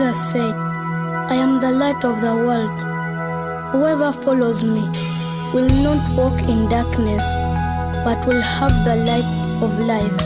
Jesus said, I am the light of the world. Whoever follows me will not walk in darkness, but will have the light of life.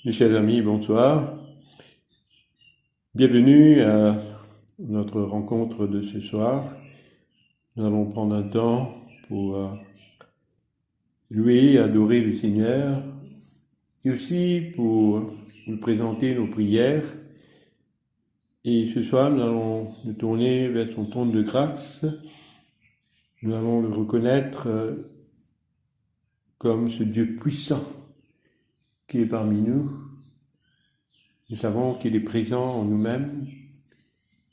Mes chers amis, bonsoir. Bienvenue à notre rencontre de ce soir. Nous allons prendre un temps pour louer et adorer le Seigneur et aussi pour vous présenter nos prières. Et ce soir, nous allons nous tourner vers son trône de grâce. Nous allons le reconnaître comme ce Dieu puissant qui est parmi nous. Nous savons qu'il est présent en nous-mêmes.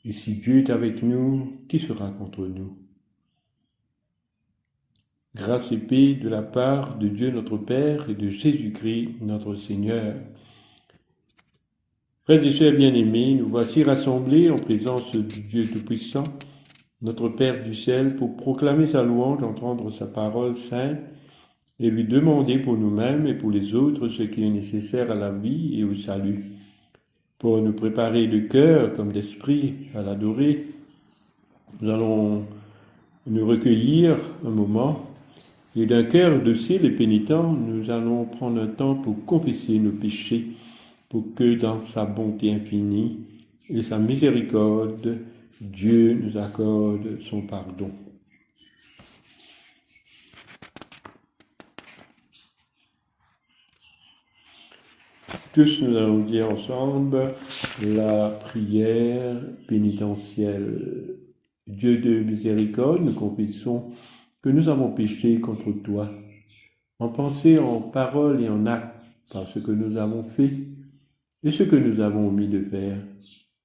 Et si Dieu est avec nous, qui sera contre nous? Grâce et paix de la part de Dieu notre Père et de Jésus-Christ notre Seigneur. Frères et sœurs bien-aimés, nous voici rassemblés en présence du Dieu Tout-Puissant, notre Père du ciel, pour proclamer sa louange, entendre sa parole sainte et lui demander pour nous-mêmes et pour les autres ce qui est nécessaire à la vie et au salut. Pour nous préparer de cœur comme d'esprit à l'adorer, nous allons nous recueillir un moment et d'un cœur docile et pénitent, nous allons prendre un temps pour confesser nos péchés, pour que dans sa bonté infinie et sa miséricorde, Dieu nous accorde son pardon. Tous nous allons dire ensemble la prière pénitentielle. Dieu de miséricorde, nous confessons que nous avons péché contre toi, en pensée, en parole et en acte, par ce que nous avons fait et ce que nous avons omis de faire.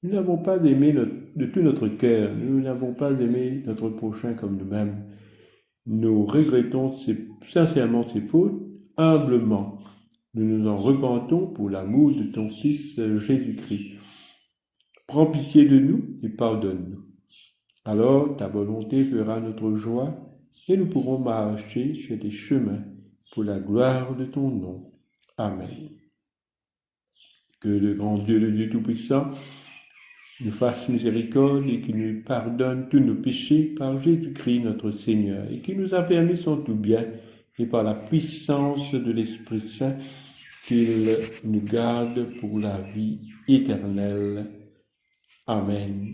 Nous n'avons pas aimé de tout notre cœur, nous n'avons pas aimé notre prochain comme nous-mêmes. Nous regrettons sincèrement ces fautes, humblement. Nous nous en repentons pour l'amour de ton Fils Jésus-Christ. Prends pitié de nous et pardonne-nous. Alors ta volonté fera notre joie et nous pourrons marcher sur tes chemins pour la gloire de ton nom. Amen. Que le grand Dieu, le Dieu Tout-Puissant, nous fasse miséricorde et qu'il nous pardonne tous nos péchés par Jésus-Christ notre Seigneur et qui nous a permis son tout bien et par la puissance de l'Esprit Saint qu'il nous garde pour la vie éternelle. Amen.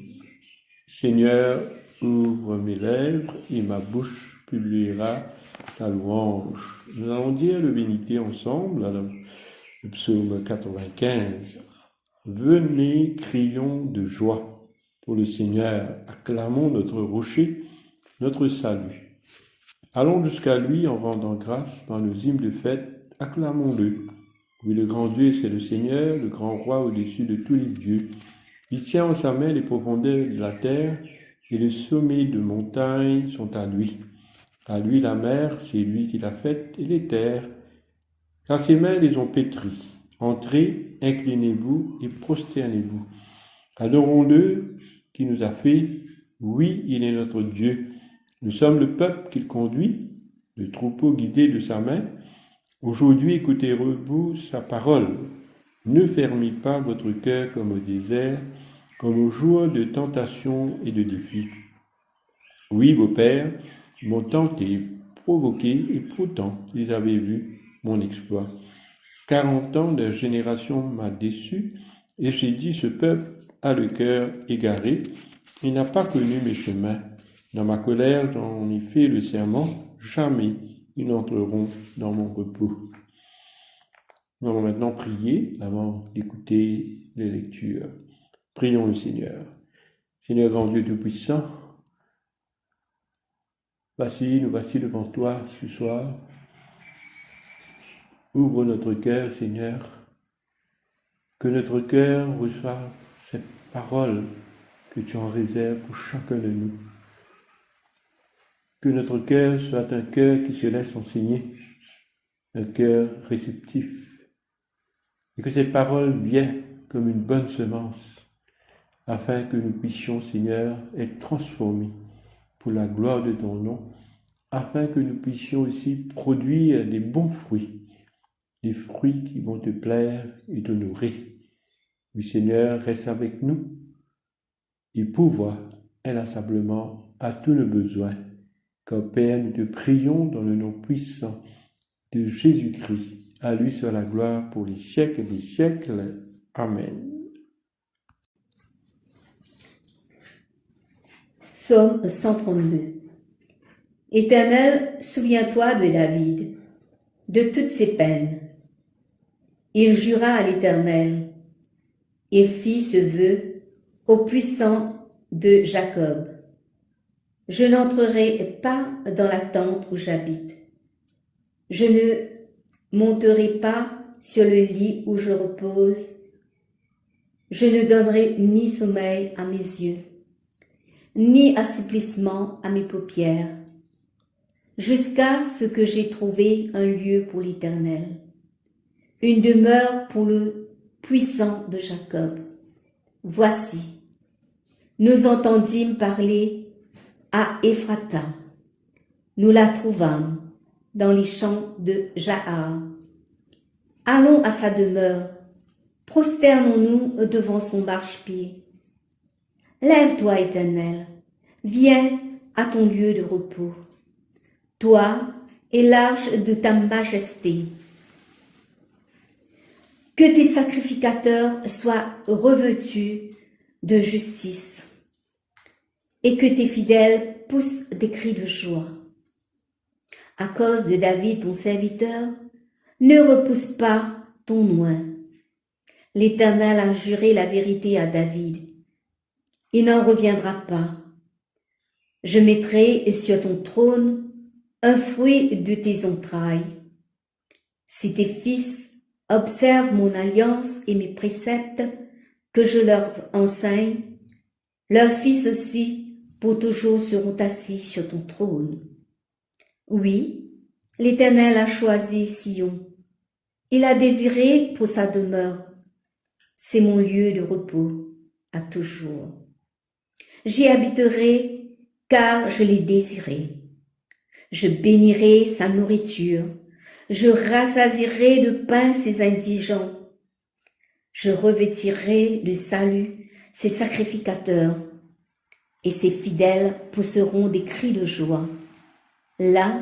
Seigneur, ouvre mes lèvres et ma bouche publiera ta louange. Nous allons dire le bénité ensemble, alors, le psaume 95. Venez, crions de joie pour le Seigneur, acclamons notre rocher, notre salut. Allons jusqu'à lui en rendant grâce par nos hymnes de fête, acclamons-le. Oui, le grand Dieu, c'est le Seigneur, le grand roi au-dessus de tous les dieux. Il tient en sa main les profondeurs de la terre et les sommets de montagnes sont à lui. À lui la mer, c'est lui qui l'a faite, et les terres, car ses mains les ont pétries. Entrez, inclinez-vous et prosternez-vous. Adorons-le qui nous a fait. Oui, il est notre Dieu. Nous sommes le peuple qu'il conduit, le troupeau guidé de sa main. Aujourd'hui, écoutez-vous sa parole. Ne fermez pas votre cœur comme au désert, comme au jour de tentation et de défi. Oui, vos pères m'ont tenté, provoqué, et pourtant ils avaient vu mon exploit. 40 ans de génération m'a déçu, et j'ai dit, ce peuple a le cœur égaré, il n'a pas connu mes chemins. Dans ma colère, j'en ai fait le serment, jamais ils n'entreront dans mon repos. Nous allons maintenant prier avant d'écouter les lectures. Prions le Seigneur. Seigneur grand Dieu Tout-Puissant, nous voici devant toi ce soir. Ouvre notre cœur, Seigneur, que notre cœur reçoive cette parole que tu en réserves pour chacun de nous. Que notre cœur soit un cœur qui se laisse enseigner, un cœur réceptif, et que cette parole vienne comme une bonne semence, afin que nous puissions, Seigneur, être transformés pour la gloire de ton nom, afin que nous puissions aussi produire des bons fruits, des fruits qui vont te plaire et t'honorer. Oui, Seigneur, reste avec nous et pourvois inlassablement à tous nos besoins. Car Père, nous te prions dans le nom puissant de Jésus-Christ. À lui soit la gloire pour les siècles des siècles. Amen. Psaume 132. Éternel, souviens-toi de David, de toutes ses peines. Il jura à l'Éternel et fit ce vœu au puissant de Jacob. Je n'entrerai pas dans la tente où j'habite. Je ne monterai pas sur le lit où je repose. Je ne donnerai ni sommeil à mes yeux, ni assouplissement à mes paupières, jusqu'à ce que j'ai trouvé un lieu pour l'Éternel, une demeure pour le puissant de Jacob. Voici, nous entendîmes parler à Ephrata. Nous la trouvâmes dans les champs de Jahar. Allons à sa demeure, prosternons-nous devant son marchepied. Lève-toi, Éternel, viens à ton lieu de repos. Toi et l'arche de ta majesté. Que tes sacrificateurs soient revêtus de justice et que tes fidèles poussent des cris de joie. À cause de David, ton serviteur, ne repousse pas ton oint. L'Éternel a juré la vérité à David. Il n'en reviendra pas. Je mettrai sur ton trône un fruit de tes entrailles. Si tes fils observent mon alliance et mes préceptes que je leur enseigne, leurs fils aussi pour toujours seront assis sur ton trône. Oui, l'Éternel a choisi Sion. Il a désiré pour sa demeure. C'est mon lieu de repos à toujours. J'y habiterai car je l'ai désiré. Je bénirai sa nourriture. Je rassasierai de pain ses indigents. Je revêtirai de salut ses sacrificateurs et ses fidèles pousseront des cris de joie. Là,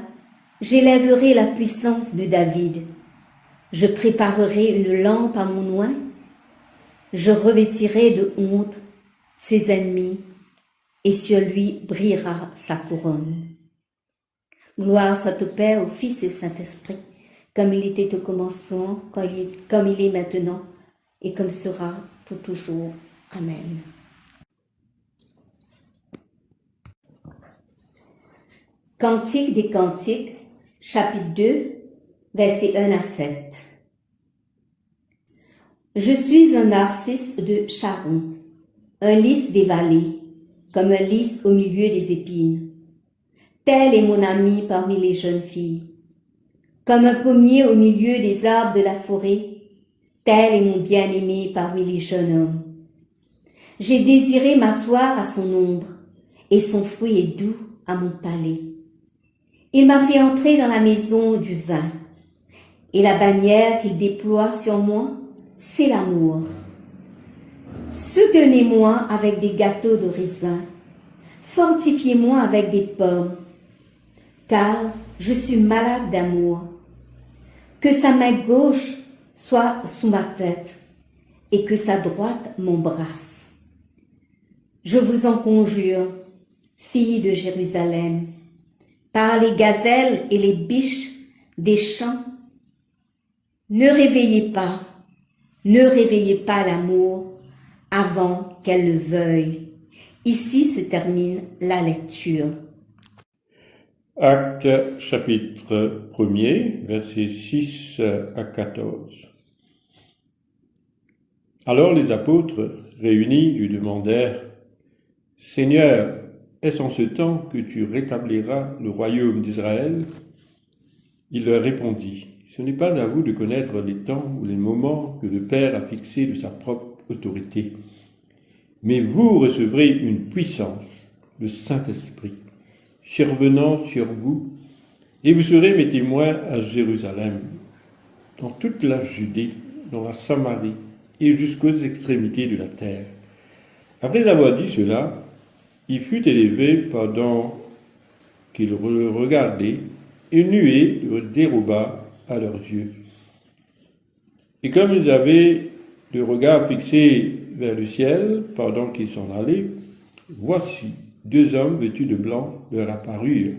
j'élèverai la puissance de David. Je préparerai une lampe à mon oint. Je revêtirai de honte ses ennemis et sur lui brillera sa couronne. Gloire soit au Père, au Fils et au Saint-Esprit, comme il était au commencement, comme il est maintenant, et comme sera pour toujours. Amen. Cantique des Cantiques, chapitre 2, versets 1 à 7. Je suis un narcisse de Sharon, un lys des vallées, comme un lys au milieu des épines. Tel est mon ami parmi les jeunes filles. Comme un pommier au milieu des arbres de la forêt, tel est mon bien-aimé parmi les jeunes hommes. J'ai désiré m'asseoir à son ombre, et son fruit est doux à mon palais. Il m'a fait entrer dans la maison du vin, et la bannière qu'il déploie sur moi, c'est l'amour. Soutenez-moi avec des gâteaux de raisin, fortifiez-moi avec des pommes, car je suis malade d'amour. Que sa main gauche soit sous ma tête et que sa droite m'embrasse. Je vous en conjure, filles de Jérusalem, par les gazelles et les biches des champs, ne réveillez pas l'amour avant qu'elle le veuille. Ici se termine la lecture. Actes chapitre 1er, versets 6 à 14. Alors les apôtres, réunis, lui demandèrent « Seigneur, est-ce en ce temps que tu rétabliras le royaume d'Israël ?» Il leur répondit « Ce n'est pas à vous de connaître les temps ou les moments que le Père a fixés de sa propre autorité, mais vous recevrez une puissance, le Saint-Esprit, survenant sur vous, et vous serez mes témoins à Jérusalem, dans toute la Judée, dans la Samarie et jusqu'aux extrémités de la terre. » Après avoir dit cela, il fut élevé pendant qu'il le regardait, une nuée le déroba à leurs yeux. Et comme ils avaient le regard fixé vers le ciel pendant qu'ils s'en allaient, voici, 2 hommes vêtus de blanc leur apparurent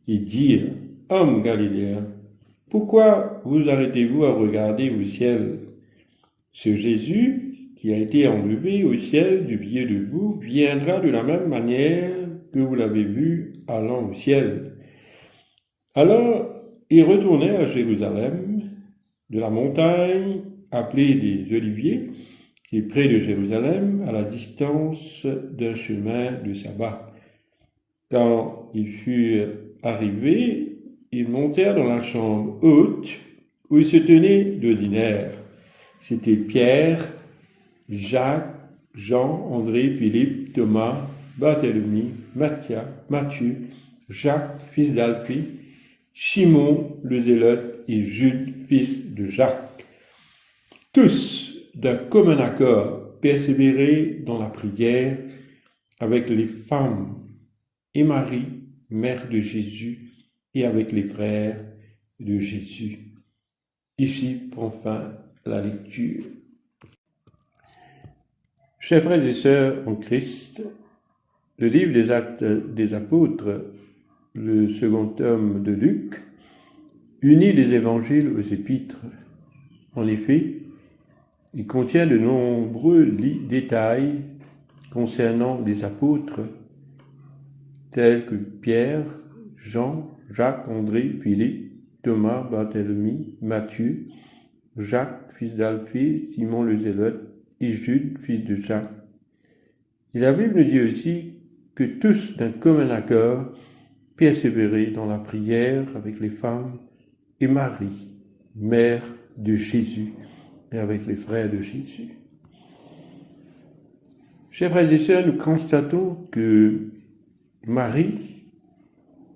et dirent « Hommes galiléens, pourquoi vous arrêtez-vous à regarder au ciel? Ce Jésus qui a été enlevé au ciel du milieu de vous viendra de la même manière que vous l'avez vu allant au ciel. » Alors ils retournèrent à Jérusalem, de la montagne appelée des Oliviers, qui est près de Jérusalem, à la distance d'un chemin de sabbat. Quand ils furent arrivés, ils montèrent dans la chambre haute où ils se tenaient d'ordinaire. C'étaient Pierre, Jacques, Jean, André, Philippe, Thomas, Barthélemy, Matthieu, Jacques, fils d'Alphée, Simon le Zélote et Jude, fils de Jacques. Tous, d'un commun accord, persévéraient dans la prière avec les femmes et Marie, mère de Jésus, et avec les frères de Jésus. Ici prend fin la lecture. Chers frères et sœurs en Christ, le livre des Actes des Apôtres, le second tome de Luc, unit les évangiles aux épîtres. En effet, il contient de nombreux détails concernant les apôtres, tels que Pierre, Jean, Jacques, André, Philippe, Thomas, Barthélemy, Matthieu, Jacques, fils d'Alphée, Simon le Zélote et Jude, fils de Jacques. Et la Bible nous dit aussi que tous, d'un commun accord, persévéraient dans la prière avec les femmes et Marie, mère de Jésus, et avec les frères de Jésus. Chers frères et sœurs, nous constatons que Marie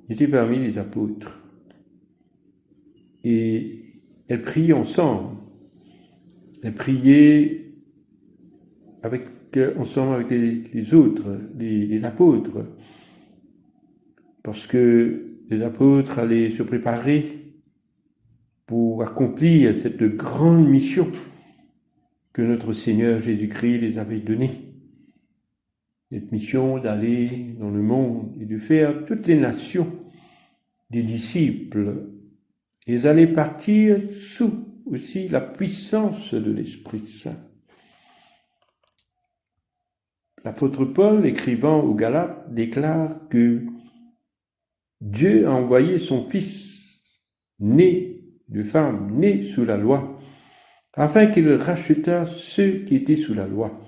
était parmi les apôtres. Et elles priaient ensemble. Elles priaient ensemble avec les autres, les apôtres. Parce que les apôtres allaient se préparer pour accomplir cette grande mission que notre Seigneur Jésus-Christ les avait donnée. Cette mission d'aller dans le monde et de faire toutes les nations des disciples. Ils allaient partir sous aussi la puissance de l'Esprit Saint. L'apôtre Paul, écrivant aux Galates, déclare que Dieu a envoyé son Fils, né de femme, né sous la loi, afin qu'il rachetât ceux qui étaient sous la loi,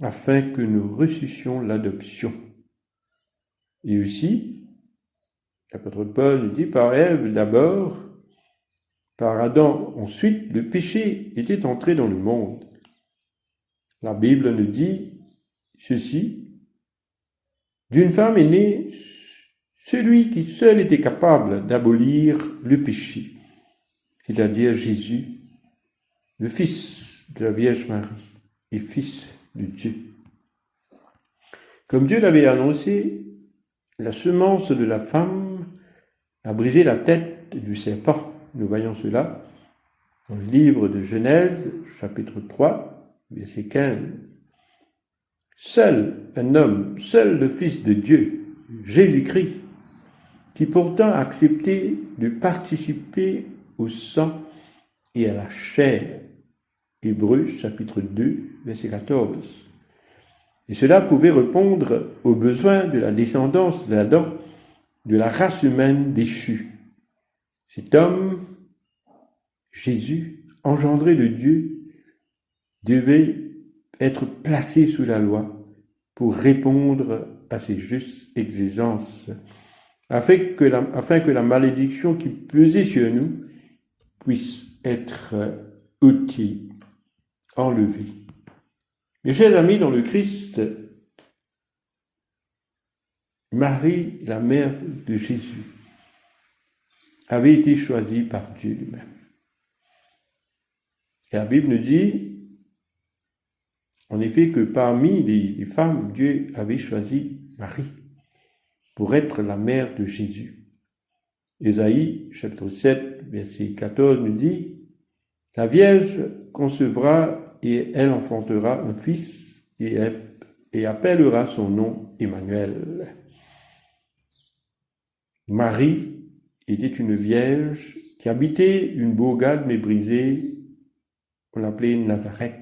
afin que nous reçussions l'adoption. Et aussi, l'apôtre Paul nous dit, par Ève d'abord, par Adam ensuite, le péché était entré dans le monde. La Bible nous dit ceci, d'une femme est né celui qui seul était capable d'abolir le péché, c'est-à-dire Jésus, le Fils de la Vierge Marie et Fils de Dieu. Comme Dieu l'avait annoncé, la semence de la femme a brisé la tête du serpent. Nous voyons cela dans le livre de Genèse, chapitre 3, verset 15. Seul un homme, seul le Fils de Dieu, Jésus-Christ, qui pourtant a accepté de participer au sang et à la chair. Hébreux, chapitre 2, verset 14. Et cela pouvait répondre aux besoins de la descendance d'Adam, de la race humaine déchue. Cet homme, Jésus, engendré de Dieu, devait être placé sous la loi pour répondre à ses justes exigences, afin que la malédiction qui pesait sur nous puisse être ôtée, enlevée. Mes chers amis, dans le Christ, Marie, la mère de Jésus, avait été choisie par Dieu lui-même. Et la Bible nous dit, en effet, que parmi les femmes, Dieu avait choisi Marie pour être la mère de Jésus. Ésaïe, chapitre 7, verset 14, nous dit, « La Vierge concevra et elle enfantera un fils et appellera son nom Emmanuel. » Marie était une vierge qui habitait une bourgade méprisée, on l'appelait Nazareth.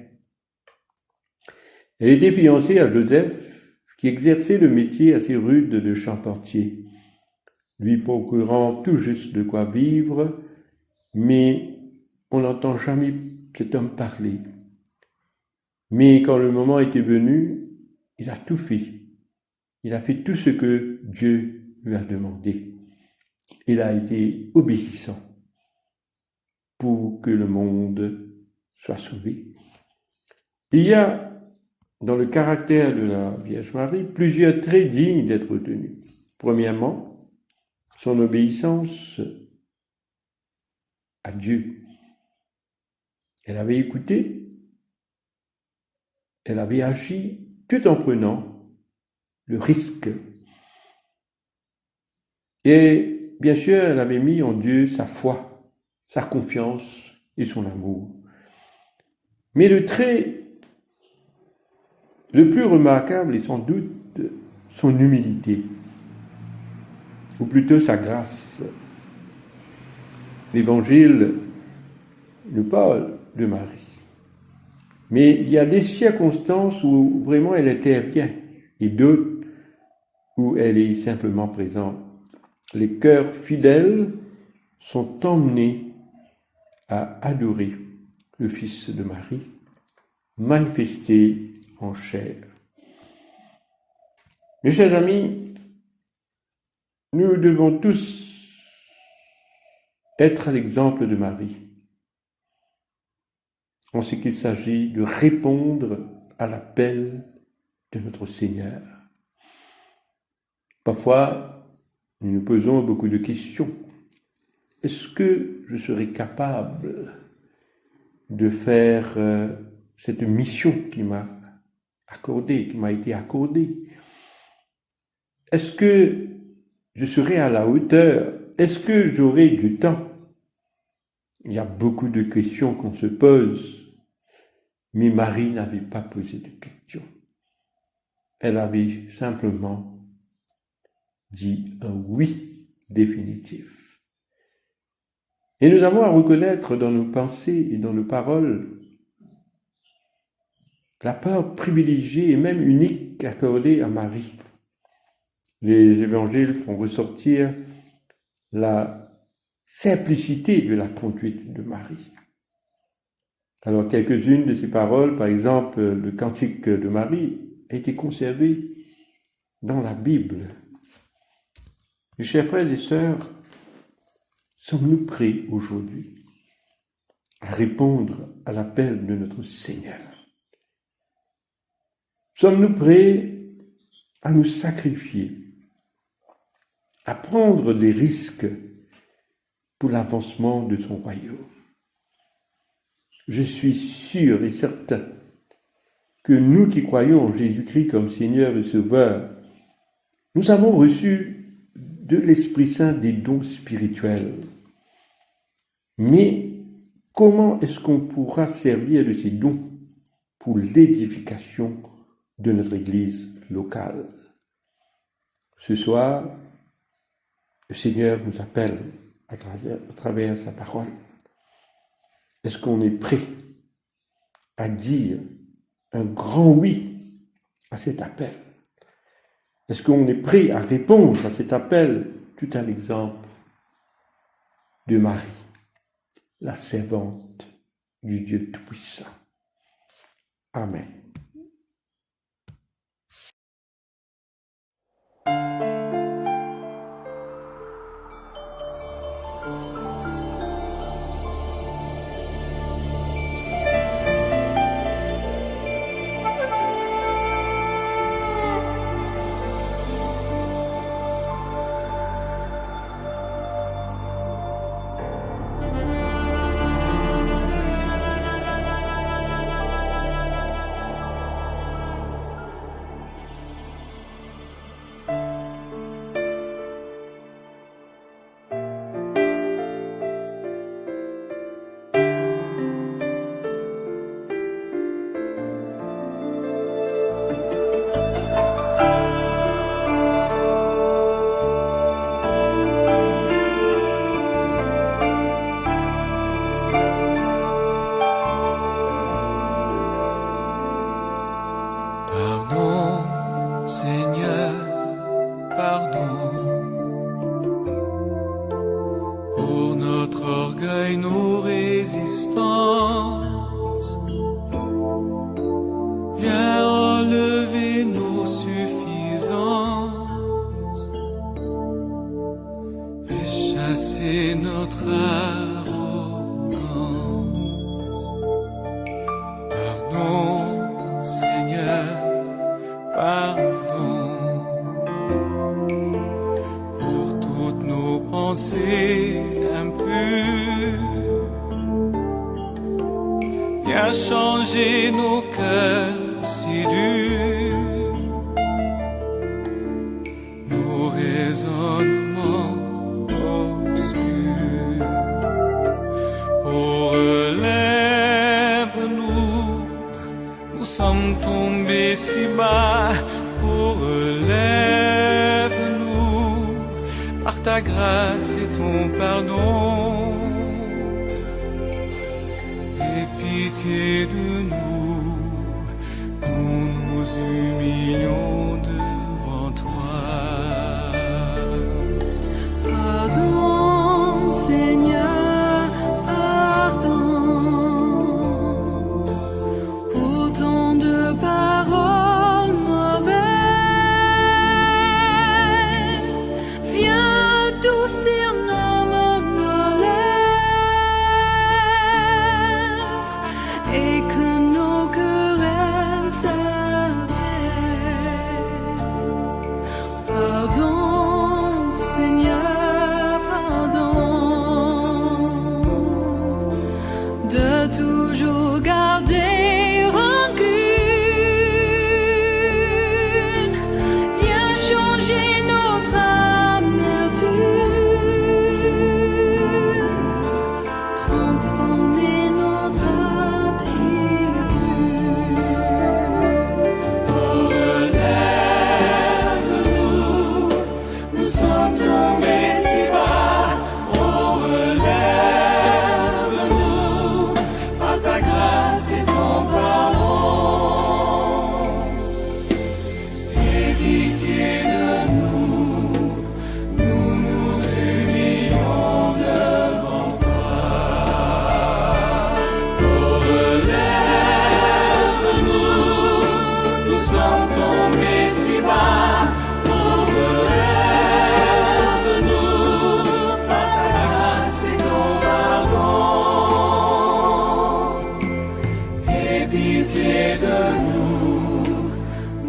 Elle était fiancée à Joseph, qui exerçait le métier assez rude de charpentier, lui procurant tout juste de quoi vivre, mais on n'entend jamais cet homme parler. Mais quand le moment était venu, il a tout fait. Il a fait tout ce que Dieu lui a demandé. Il a été obéissant pour que le monde soit sauvé. Il y a dans le caractère de la Vierge Marie plusieurs traits dignes d'être retenus. Premièrement, son obéissance à Dieu. Elle avait écouté, elle avait agi tout en prenant le risque. Et bien sûr, elle avait mis en Dieu sa foi, sa confiance et son amour. Mais le trait le plus remarquable est sans doute son humilité, ou plutôt sa grâce. L'Évangile nous parle de Marie. Mais il y a des circonstances où vraiment elle intervient et d'autres où elle est simplement présente. Les cœurs fidèles sont emmenés à adorer le Fils de Marie manifesté en chair. Mes chers amis, nous devons tous être à l'exemple de Marie en ce qu'il s'agit de répondre à l'appel de notre Seigneur. Parfois, nous nous posons beaucoup de questions. Est-ce que je serai capable de faire cette mission qui m'a été accordée? Est-ce que je serai à la hauteur? Est-ce que j'aurai du temps? Il y a beaucoup de questions qu'on se pose, mais Marie n'avait pas posé de questions. Elle avait simplement dit un oui définitif. Et nous avons à reconnaître dans nos pensées et dans nos paroles la part privilégiée et même unique accordée à Marie. Les évangiles font ressortir la simplicité de la conduite de Marie. Alors, quelques-unes de ces paroles, par exemple, le cantique de Marie, a été conservé dans la Bible. Mes chers frères et sœurs, sommes-nous prêts aujourd'hui à répondre à l'appel de notre Seigneur? Sommes-nous prêts à nous sacrifier, à prendre des risques pour l'avancement de son royaume? Je suis sûr et certain que nous qui croyons en Jésus-Christ comme Seigneur et Sauveur, nous avons reçu de l'Esprit Saint des dons spirituels. Mais comment est-ce qu'on pourra servir de ces dons pour l'édification de notre Église locale? Ce soir, le Seigneur nous appelle à travers sa parole. Est-ce qu'on est prêt à dire un grand oui à cet appel? Est-ce qu'on est prêt à répondre à cet appel, tout à l'exemple de Marie, la servante du Dieu Tout-Puissant? Amen. Pour et que nos querelles s'arrêtent. Pardon, Seigneur, pardon, de toujours garder rancune. Viens changer notre amertume, transformer notre attitude. Oh, relève-nous, nous sommes tombés si bas. Oh, relève-nous, par ta grâce et ton pardon. Aie pitié de nous, nous nous humilions devant toi. Oh, relève-nous, nous sommes tombés si bas. Oh, relève-nous, par ta grâce et ton pardon. Aie pitié de nous,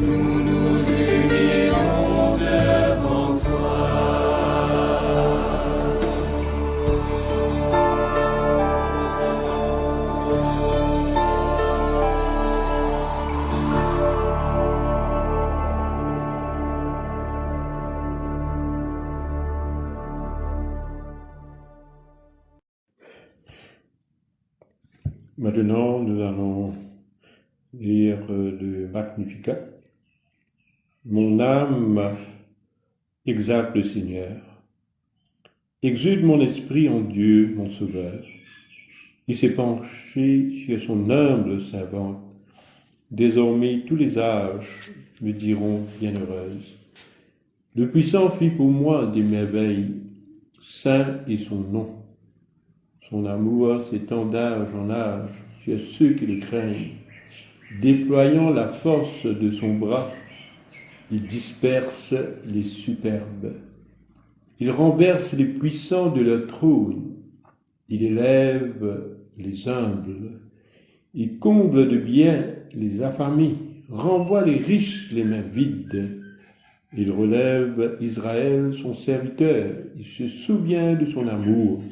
nous nous humilions devant toi. Maintenant, nous allons lire le Magnificat. Mon âme exalte le Seigneur. Exulte mon esprit en Dieu, mon Sauveur. Il s'est penché sur son humble servante. Désormais, tous les âges me diront bienheureuse. Le Puissant fit pour moi des merveilles. Saint est son nom. Son amour s'étend d'âge en âge sur ceux qui le craignent. Déployant la force de son bras, il disperse les superbes. Il renverse les puissants de leur trône. Il élève les humbles. Il comble de bien les affamés, renvoie les riches les mains vides. Il relève Israël, son serviteur. Il se souvient de son amour,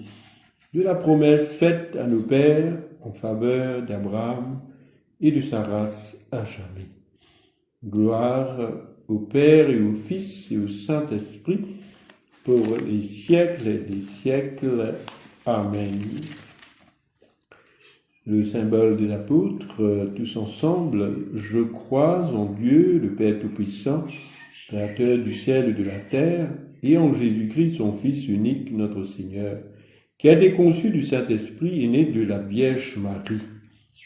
de la promesse faite à nos pères en faveur d'Abraham et de sa race à jamais. Gloire au Père et au Fils et au Saint-Esprit, pour les siècles des siècles. Amen. Le symbole de l'apôtre, tous ensemble, je crois en Dieu, le Père Tout-Puissant, Créateur du ciel et de la terre, et en Jésus-Christ, son Fils unique, notre Seigneur, qui a été conçu du Saint-Esprit et né de la Vierge Marie,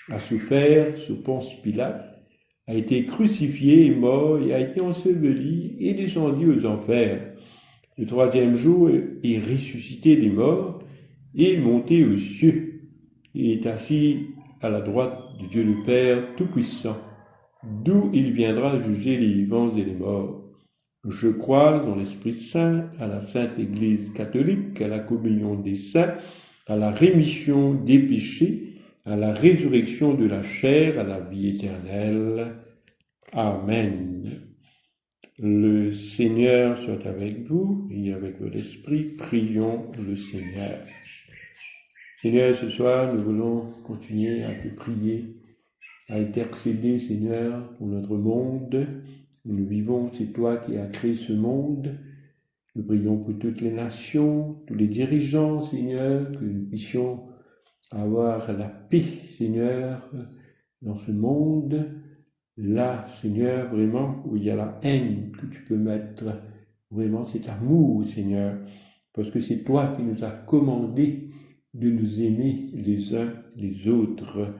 a souffert sous Ponce Pilate, a été crucifié et mort et a été enseveli et descendu aux enfers. Le troisième jour est ressuscité des morts et est monté aux cieux et est assis à la droite de Dieu le Père Tout-Puissant, d'où il viendra juger les vivants et les morts. Je crois en l'Esprit Saint, à la Sainte Église catholique, à la communion des saints, à la rémission des péchés, à la résurrection de la chair, à la vie éternelle. Amen. Le Seigneur soit avec vous et avec votre esprit. Prions le Seigneur. Seigneur, ce soir, nous voulons continuer à te prier, à intercéder, Seigneur, pour notre monde. Nous vivons, c'est toi qui as créé ce monde. Nous prions pour toutes les nations, tous les dirigeants, Seigneur, que nous puissions avoir la paix, Seigneur, dans ce monde. Là, Seigneur, vraiment, où il y a la haine que tu peux mettre, vraiment cet amour, Seigneur, parce que c'est toi qui nous as commandé de nous aimer les uns les autres.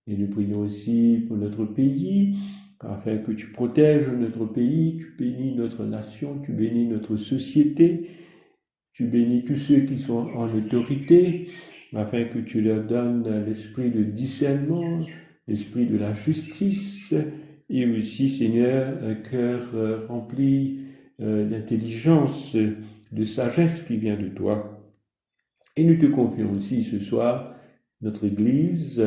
Et nous prions aussi pour notre pays, afin que tu protèges notre pays, tu bénis notre nation, tu bénis notre société, tu bénis tous ceux qui sont en autorité, afin que tu leur donnes l'esprit de discernement, l'esprit de la justice, et aussi, Seigneur, un cœur rempli d'intelligence, de sagesse qui vient de toi. Et nous te confions aussi ce soir notre Église,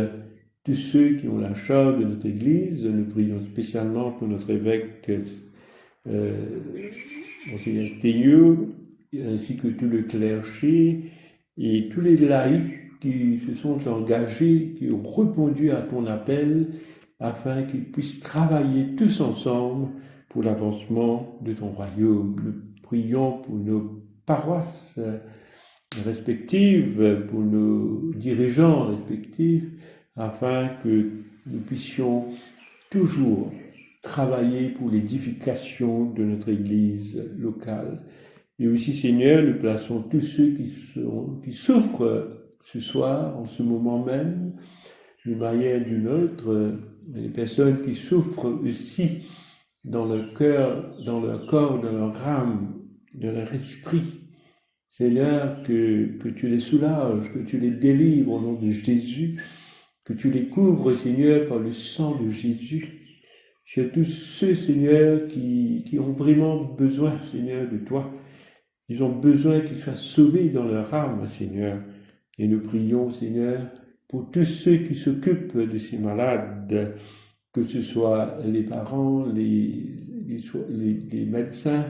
tous ceux qui ont la charge de notre Église. Nous prions spécialement pour notre évêque Monseigneur Théieux, ainsi que tout le clergé et tous les laïcs qui se sont engagés, qui ont répondu à ton appel, afin qu'ils puissent travailler tous ensemble pour l'avancement de ton royaume. Nous prions pour nos paroisses respectives, pour nos dirigeants respectifs, afin que nous puissions toujours travailler pour l'édification de notre Église locale. Et aussi, Seigneur, nous plaçons tous ceux qui souffrent ce soir, en ce moment même, d'une manière ou d'une autre, les personnes qui souffrent aussi dans leur cœur, dans leur corps, dans leur âme, dans leur esprit. Seigneur, que tu les soulages, que tu les délivres au nom de Jésus, que tu les couvres, Seigneur, par le sang de Jésus. Chez tous ceux, Seigneur, qui ont vraiment besoin, Seigneur, de toi. Ils ont besoin qu'ils soient sauvés dans leur âme, Seigneur. Et nous prions, Seigneur, pour tous ceux qui s'occupent de ces malades, que ce soit les parents, les médecins,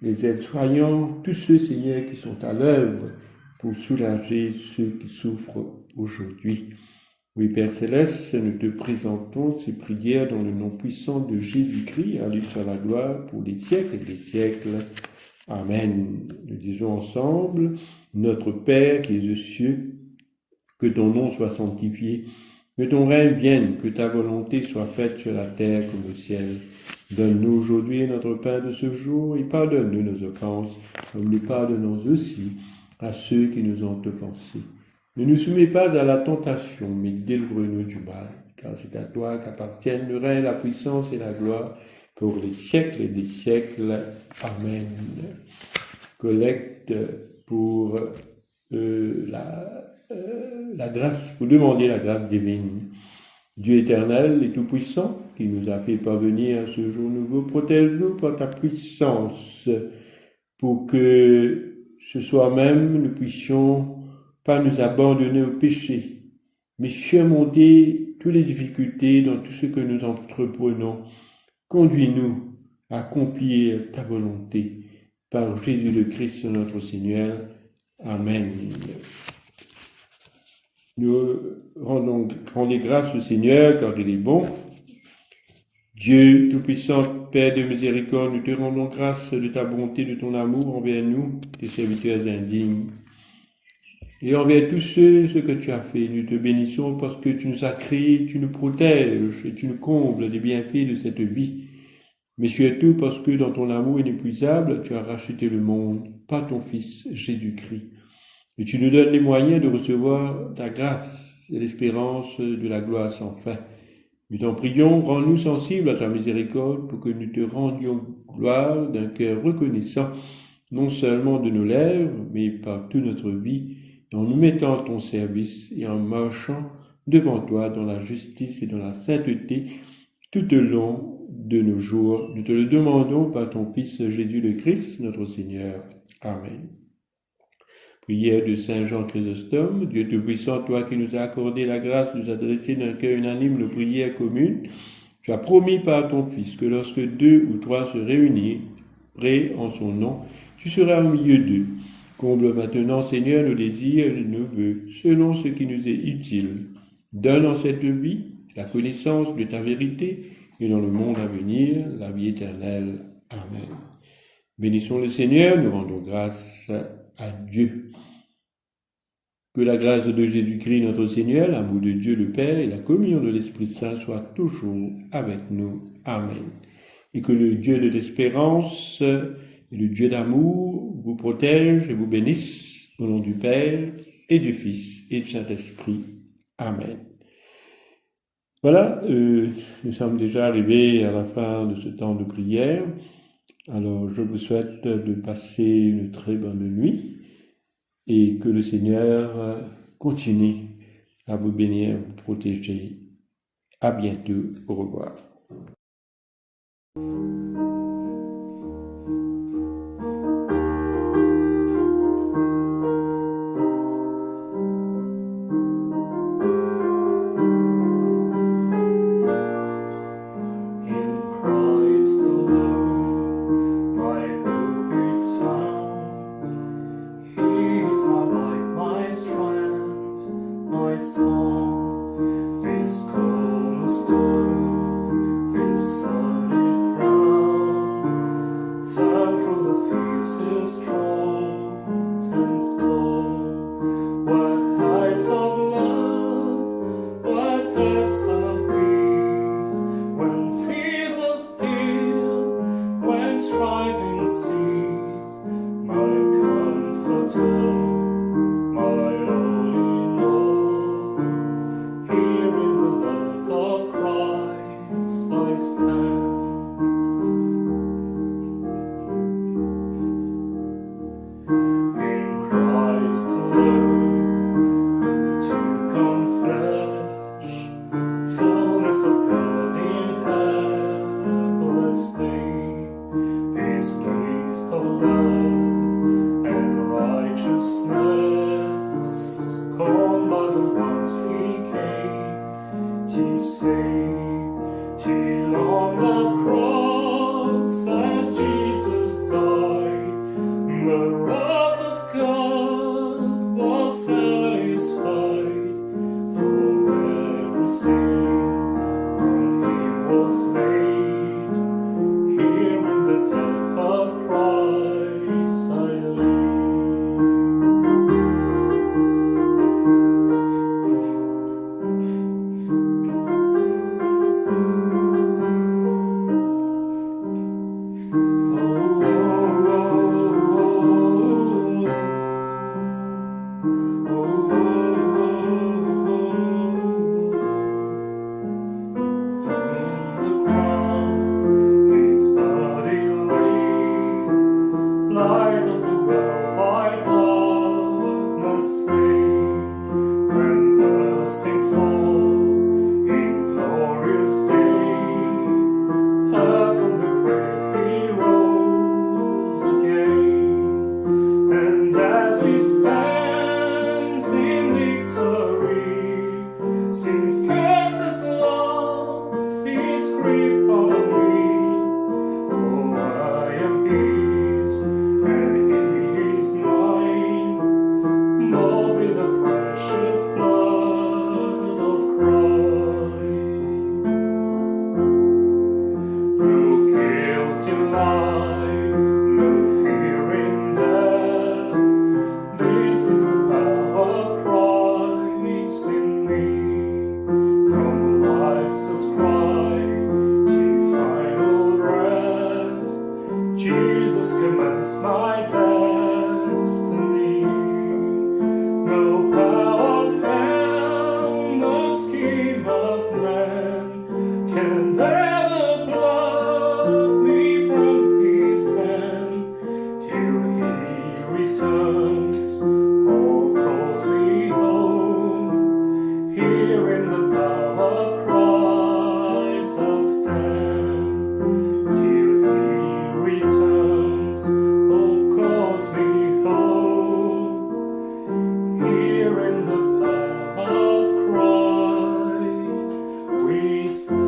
les aides-soignants, tous ceux, Seigneur, qui sont à l'œuvre pour soulager ceux qui souffrent aujourd'hui. Oui, Père Céleste, nous te présentons ces prières dans le nom puissant de Jésus-Christ, à lui soit la gloire pour les siècles et des siècles. Amen. Nous disons ensemble, notre Père qui es aux cieux, que ton nom soit sanctifié, que ton règne vienne, que ta volonté soit faite sur la terre comme au ciel. Donne-nous aujourd'hui notre pain de ce jour et pardonne-nous nos offenses, comme nous pardonnons aussi à ceux qui nous ont offensés. Ne nous soumets pas à la tentation, mais délivre-nous du mal, car c'est à toi qu'appartiennent le règne, la puissance et la gloire pour les siècles et des siècles. Amen. Collecte pour la grâce, pour demander la grâce divine. Dieu éternel et tout-puissant, qui nous a fait parvenir à ce jour nouveau, protège-nous par ta puissance, pour que ce soir même nous puissions pas nous abandonner au péché, mais surmonter toutes les difficultés dans tout ce que nous entreprenons. Conduis-nous à accomplir ta volonté. Par Jésus le Christ, notre Seigneur. Amen. Nous rendons grâce au Seigneur, car il est bon. Dieu Tout-Puissant, Père de miséricorde, nous te rendons grâce de ta bonté, de ton amour envers nous, tes serviteurs indignes. Et envers tous ceux que tu as fait, nous te bénissons parce que tu nous as créés, tu nous protèges et tu nous combles des bienfaits de cette vie. Mais surtout parce que dans ton amour inépuisable, tu as racheté le monde par ton Fils Jésus-Christ. Et tu nous donnes les moyens de recevoir ta grâce et l'espérance de la gloire sans fin. Nous t'en prions, rends-nous sensibles à ta miséricorde pour que nous te rendions gloire d'un cœur reconnaissant, non seulement de nos lèvres, mais par toute notre vie, en nous mettant à ton service et en marchant devant toi dans la justice et dans la sainteté tout au long de nos jours. Nous te le demandons par ton Fils Jésus le Christ, notre Seigneur. Amen. Prière de Saint Jean Chrysostome. Dieu Tout-Puissant, toi qui nous as accordé la grâce de nous adresser d'un cœur unanime nos prières communes, tu as promis par ton Fils que lorsque 2 ou 3 se réuniraient en son nom, tu seras au milieu d'eux. Comble maintenant, Seigneur, nos désirs et nos vœux, selon ce qui nous est utile. Donne en cette vie la connaissance de ta vérité et dans le monde à venir, la vie éternelle. Amen. Bénissons le Seigneur, nous rendons grâce à Dieu. Que la grâce de Jésus-Christ, notre Seigneur, l'amour de Dieu le Père et la communion de l'Esprit Saint soient toujours avec nous. Amen. Et que le Dieu de l'espérance et le Dieu d'amour vous protège et vous bénisse au nom du Père et du Fils et du Saint-Esprit. Amen. Voilà, nous sommes déjà arrivés à la fin de ce temps de prière. Alors, je vous souhaite de passer une très bonne nuit et que le Seigneur continue à vous bénir, vous protéger. À bientôt. Au revoir. stay till on that cross as Jesus died. The wrath of God was satisfied for every sin on him was laid. Here in the death of Christ I lay. Light of the world by darkness slain, when bursting forth in glorious day, from the grave he rose again. And as he stands in victory, since curse has lost his grip on me, for I am his and he is mine, bought with the precious blood of Christ. No guilt in life, no fear in death, this is the power of Christ in me. From life's first cry to final breath, Jesus commands my destiny. No power of hell, no scheme of man can ever pluck me from his hand till he returns or calls me home. Here in the power of Christ I'll stand till he returns or calls me home. Here in the power of Christ we stand.